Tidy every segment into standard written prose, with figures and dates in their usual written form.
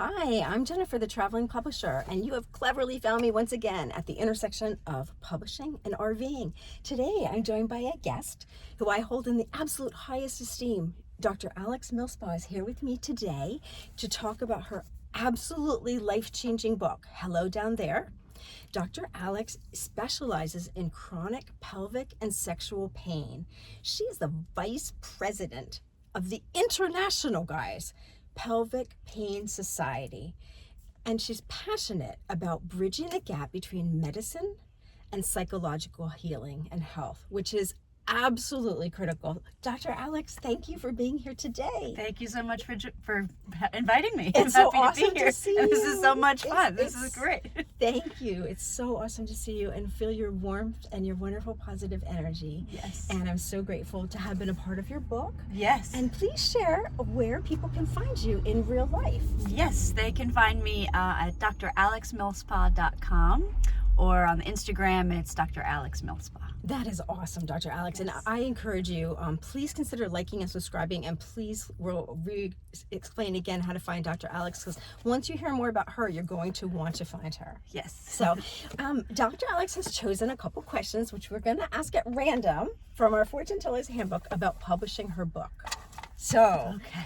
Hi, I'm Jennifer, the traveling publisher, and you have cleverly found me once again at the intersection of publishing and RVing. Today, I'm joined by a guest who I hold in the absolute highest esteem. Dr. Alex Milspaw is here with me today to talk about her absolutely life-changing book, Hello Down There. Dr. Alex specializes in chronic pelvic and sexual pain. She is the vice president of the international, Pelvic Pain Society, and she's passionate about bridging the gap between medicine and psychological healing and health, which is absolutely critical. Dr. Alex, thank you for being here today. Thank you so much for inviting me. It's I'm so happy awesome to be here. to see you. This is so much fun. This is great. Thank you. It's so awesome to see you and feel your warmth and your wonderful positive energy. Yes. And I'm so grateful to have been a part of your book. Yes. And please share where people can find you in real life. Yes, they can find me at dralexmilspaw.com, or on Instagram, it's Dr. Alex Milspaw. That is awesome, Dr. Alex. Yes. And I encourage you, please consider liking and subscribing, and please we'll explain again how to find Dr. Alex, because once you hear more about her, you're going to want to find her. Yes. So Dr. Alex has chosen a couple questions, which we're going to ask at random from our Fortune Teller's Handbook about publishing her book. So, okay.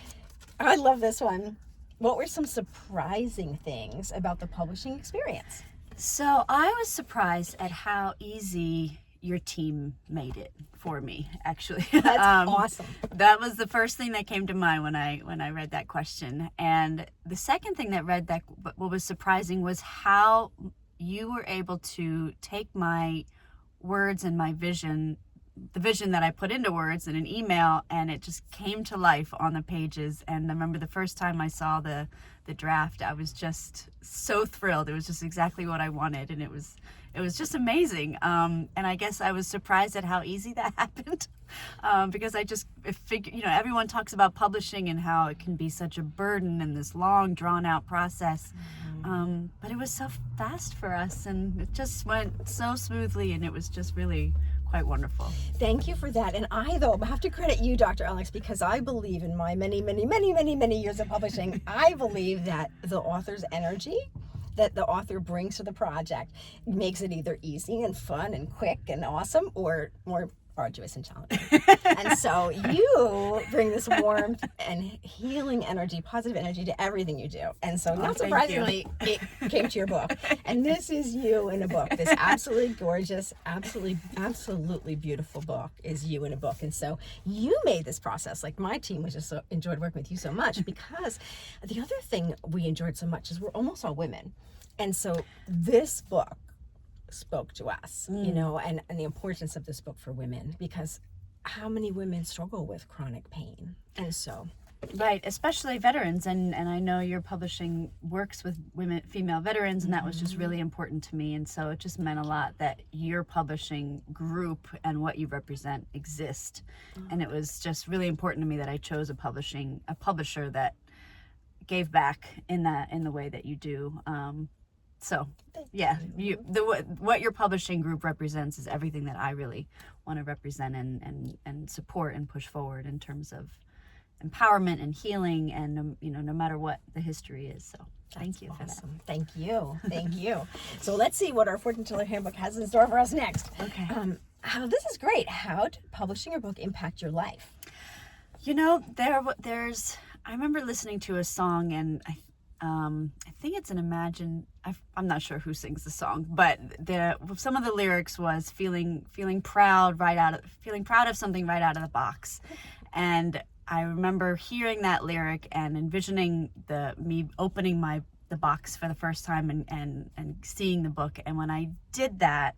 I love this one. What were some surprising things about the publishing experience? So I was surprised at how easy your team made it for me, actually. That's awesome. That was the first thing that came to mind when I read that question. And the second thing what was surprising was how you were able to take my words and my vision, the vision that I put into words in an email, and it just came to life on the pages. And I remember the first time I saw the draft, I was just so thrilled. It was just exactly what I wanted, and it was just amazing. And I guess I was surprised at how easy that happened, because I just figured, everyone talks about publishing and how it can be such a burden and this long, drawn-out process. But it was so fast for us, and it just went so smoothly, and it was just really quite wonderful. Thank you for that. And I, though, have to credit you, Dr. Alex, because I believe in my many years of publishing, I believe that the author's energy that the author brings to the project makes it either easy and fun and quick and awesome, or more arduous and challenging. And so you bring this warmth and healing energy, positive energy to everything you do. And so not surprisingly, it came to your book. And this is you in a book. This absolutely gorgeous, absolutely beautiful book is you in a book. And so you made this process, like my team was just enjoyed working with you so much, because the other thing we enjoyed so much is we're almost all women. And so this book spoke to us, and the importance of this book for women, because how many women struggle with chronic pain? And so right, especially veterans, and I know your publishing works with female veterans, and that was just really important to me. And so it just meant a lot that your publishing group and what you represent exist. And it was just really important to me that I chose a publisher that gave back in the way that you do. So yeah, what your publishing group represents is everything that I really want to represent and support and push forward in terms of empowerment and healing, and no matter what the history is. So thank you for that. Thank you. So let's see what our Fortune Teller Handbook has in store for us next. Okay. This is great. How did publishing your book impact your life? There's I remember listening to a song, and I think it's an Imagine. I'm not sure who sings the song, but some of the lyrics was feeling proud of something right out of the box. And I remember hearing that lyric and envisioning me opening the box for the first time and seeing the book. And when I did that,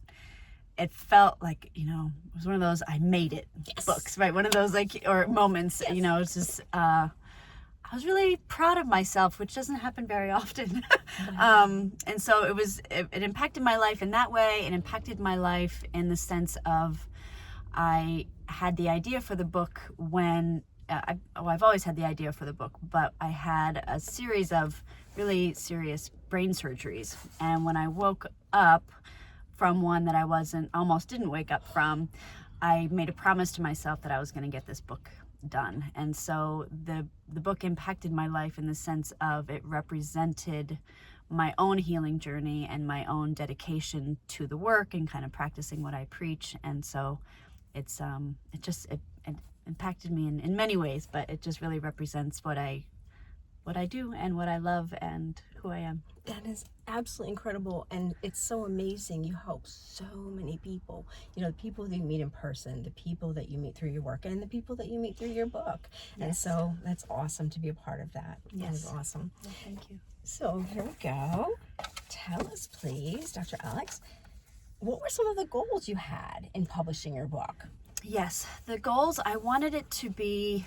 it felt like, it was one of those I made it books, right? One of those or moments, it's just I was really proud of myself, which doesn't happen very often. And so it impacted my life in that way. It impacted my life in the sense of I had the idea for the book when I've always had the idea for the book, but I had a series of really serious brain surgeries. And when I woke up from one that I almost didn't wake up from, I made a promise to myself that I was going to get this book done. And so the book impacted my life in the sense of it represented my own healing journey and my own dedication to the work and kind of practicing what I preach. And so it impacted me in many ways, but it just really represents what I do and what I love and who I am. That is absolutely incredible, and it's so amazing. You help so many people. You know, the people that you meet in person, the people that you meet through your work, and the people that you meet through your book. Yes. And so that's awesome to be a part of that. Yes. That is awesome. Well, thank you. So here we go. Tell us, please, Dr. Alex, what were some of the goals you had in publishing your book? Yes, the goals, I wanted it to be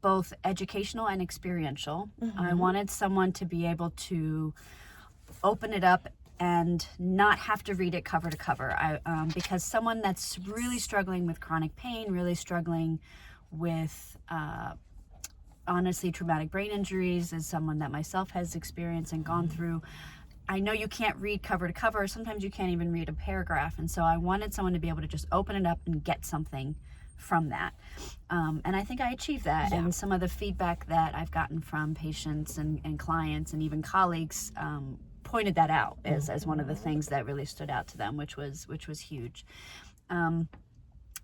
both educational and experiential. I wanted someone to be able to open it up and not have to read it cover to cover. Because someone that's really struggling with chronic pain, really struggling with honestly traumatic brain injuries, as someone that myself has experienced and gone through, I know you can't read cover to cover. Sometimes you can't even read a paragraph. And so I wanted someone to be able to just open it up and get something from that. And I think I achieved that. Yeah. And some of the feedback that I've gotten from patients and clients and even colleagues pointed that out as one of the things that really stood out to them, which was huge.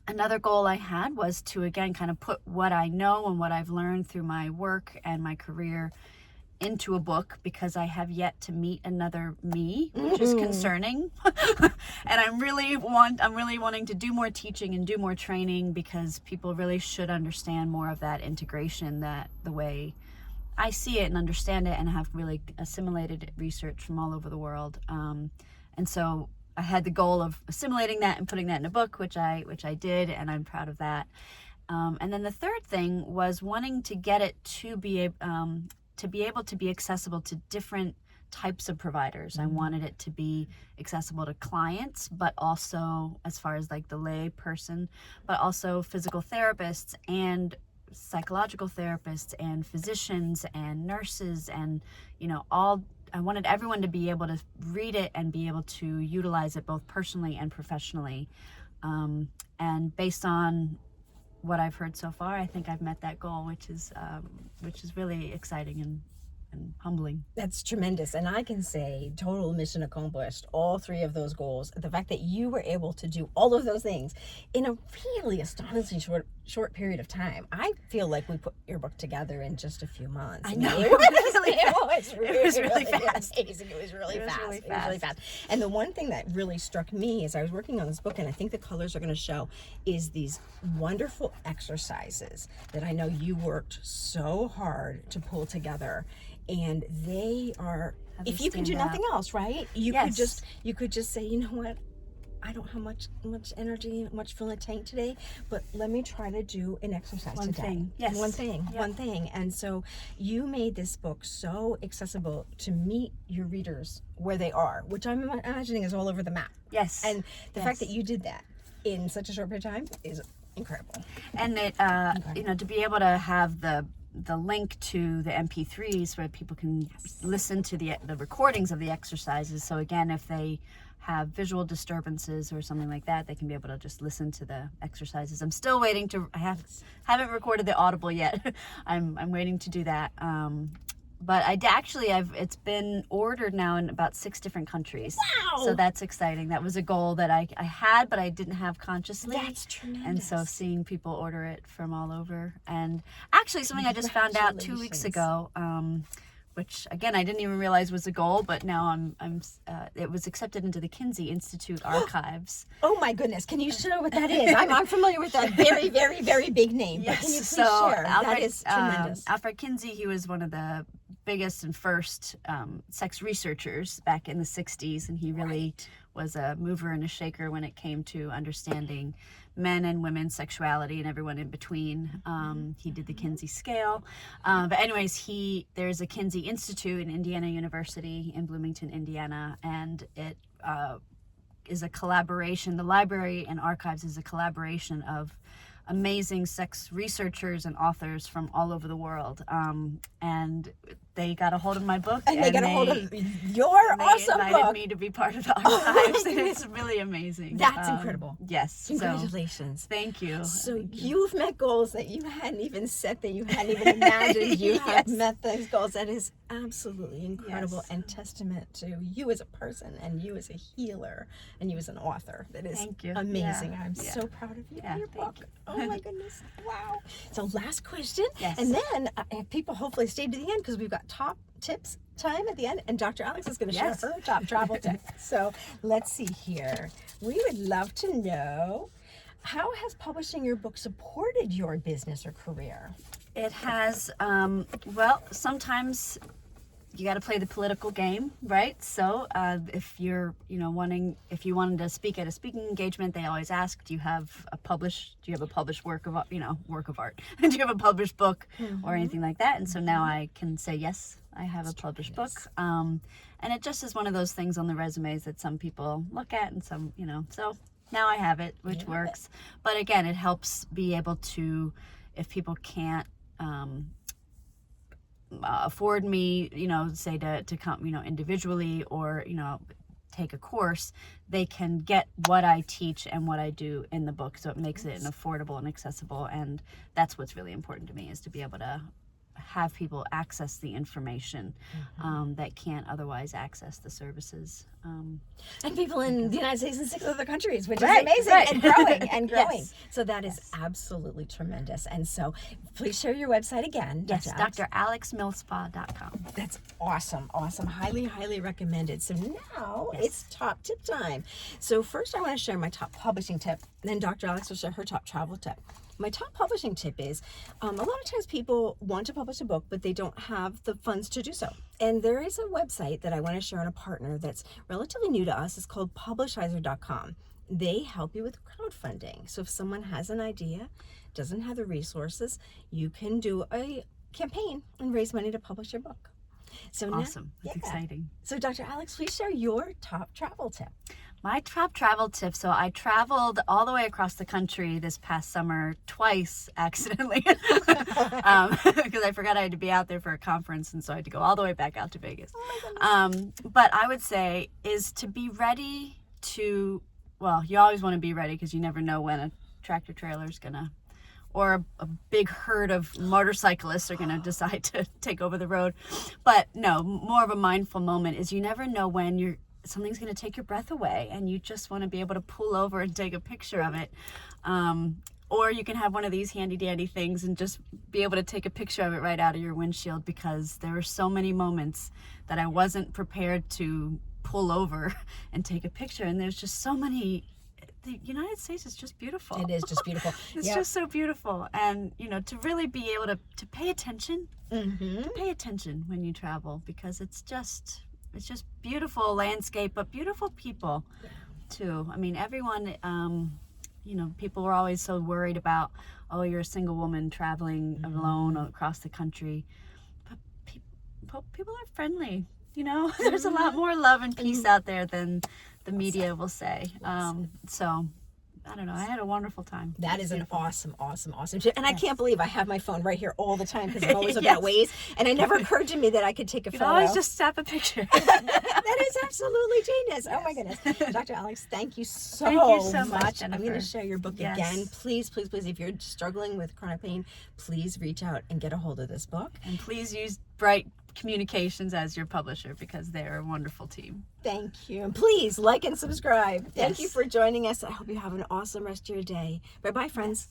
Another goal I had was to, again, kind of put what I know and what I've learned through my work and my career into a book, because I have yet to meet another me, which is concerning. And I'm really wanting to do more teaching and do more training, because people really should understand more of that integration, that the way I see it and understand it, and have really assimilated research from all over the world. And so I had the goal of assimilating that and putting that in a book, which I did, and I'm proud of that. And then the third thing was wanting to get it to be able to be accessible to different types of providers. I wanted it to be accessible to clients, but also as far as like the lay person, but also physical therapists and psychological therapists and physicians and nurses, and I wanted everyone to be able to read it and be able to utilize it both personally and professionally. And based on what I've heard so far, I think I've met that goal, which is really exciting and humbling. That's tremendous. And I can say total mission accomplished, all three of those goals. The fact that you were able to do all of those things in a really astonishingly short period of time. I feel like we put your book together in just a few months. I know. It was really fast. Amazing. It was really fast. And the one thing that really struck me as I was working on this book, and I think the colors are going to show, is these wonderful exercises that I know you worked so hard to pull together. And they are, if you can do nothing else, right? You could just say, you know what? I don't have much energy, much fuel in the tank today, but let me try to do an exercise today. One thing. And so you made this book so accessible to meet your readers where they are, which I'm imagining is all over the map. Yes. And the fact that you did that in such a short period of time is incredible. And it, to be able to have the link to the MP3s where people can listen to the recordings of the exercises. So again, if they have visual disturbances or something like that, they can be able to just listen to the exercises. I'm still waiting I haven't recorded the Audible yet. I'm waiting to do that. But it's been ordered now in about 6 different countries. Wow! So that's exciting. That was a goal that I had, but I didn't have consciously. That's tremendous. And so seeing people order it from all over. And actually something I just found out 2 weeks ago, which again, I didn't even realize was a goal, but now it was accepted into the Kinsey Institute archives. Oh my goodness. Can you share what that is? I'm familiar with that very, very, very big name. Yes. But can you please share? That is tremendous. Alfred Kinsey, he was one of the biggest and first sex researchers back in the 60s, and he really was a mover and a shaker when it came to understanding men and women's sexuality and everyone in between. He did the Kinsey scale. But anyways, there's a Kinsey Institute in Indiana University in Bloomington, Indiana, and it is a collaboration. The library and archives is a collaboration of amazing sex researchers and authors from all over the world. And they got a hold of my book, and they got a hold of your awesome invited book. me to be part of the archives, and it's really amazing. That's incredible. Yes. Congratulations. So, thank you. So you've met goals that you hadn't even set, that you hadn't even imagined. You have met those goals. That is absolutely incredible, and testament to you as a person, and you as a healer, and you as an author. That is amazing. I'm so proud of you and your book. Oh my goodness. Wow. So last question. Yes. And then people hopefully stayed to the end, because we've got top tips time at the end, and Dr. Alex is going to share her top travel tip. So let's see here. We would love to know, how has publishing your book supported your business or career? It has, well, sometimes you got to play the political game, right? So if you're, if you wanted to speak at a speaking engagement, they always ask, do you have a published work of art? Do you have a published book or anything like that? And so now I can say, yes, I have a published book. And it just is one of those things on the resumes that some people look at, and some, so now I have it, which works. But again, it helps be able to, if people can't afford me, say to come, individually, or, take a course, they can get what I teach and what I do in the book. So it makes it affordable and accessible. And that's what's really important to me, is to be able to have people access the information that can't otherwise access the services. And people in the United States and 6 other countries, which is amazing, and growing. Yes. So that is absolutely tremendous. And so please share your website again. Yes, dralexmilspaw.com. That's awesome. Highly, highly recommended. So now it's top tip time. So first I want to share my top publishing tip, and then Dr. Alex will share her top travel tip. My top publishing tip is, a lot of times people want to publish a book, but they don't have the funds to do so. And there is a website that I want to share on a partner that's relatively new to us. It's called publishizer.com. They help you with crowdfunding. So if someone has an idea, doesn't have the resources, you can do a campaign and raise money to publish your book. So awesome. That's exciting. So Dr. Alex, please share your top travel tip. My top travel tip. So I traveled all the way across the country this past summer, twice accidentally, because I forgot I had to be out there for a conference, and so I had to go all the way back out to Vegas. But I would say is to be ready to, well, you always want to be ready, because you never know when a tractor trailer is gonna, or a big herd of motorcyclists are gonna decide to take over the road. But no, more of a mindful moment is, you never know when something's going to take your breath away, and you just want to be able to pull over and take a picture of it. Or you can have one of these handy dandy things and just be able to take a picture of it right out of your windshield, because there are so many moments that I wasn't prepared to pull over and take a picture. And there's just so many. The United States is just beautiful. It is just beautiful. It's just so beautiful. And, to really be able to pay attention, to pay attention when you travel, because it's just beautiful landscape, but beautiful people too. I mean, everyone, people were always so worried about, oh, you're a single woman traveling alone across the country. But people are friendly, There's a lot more love and peace out there than the media will say. So I don't know. I had a wonderful time. That is an awesome tip. And I can't believe I have my phone right here all the time, because I'm always looking at Waze, and it never occurred to me that I could take a photo. Always just snap a picture. That is absolutely genius. Oh my goodness. Dr. Alex, thank you so much. I'm going to share your book again. Please, please, please, if you're struggling with chronic pain, please reach out and get a hold of this book. And please use Bright Communications as your publisher, because they're a wonderful team. Thank you. And please like and subscribe. Thank you for joining us. I hope you have an awesome rest of your day. Bye-bye, friends.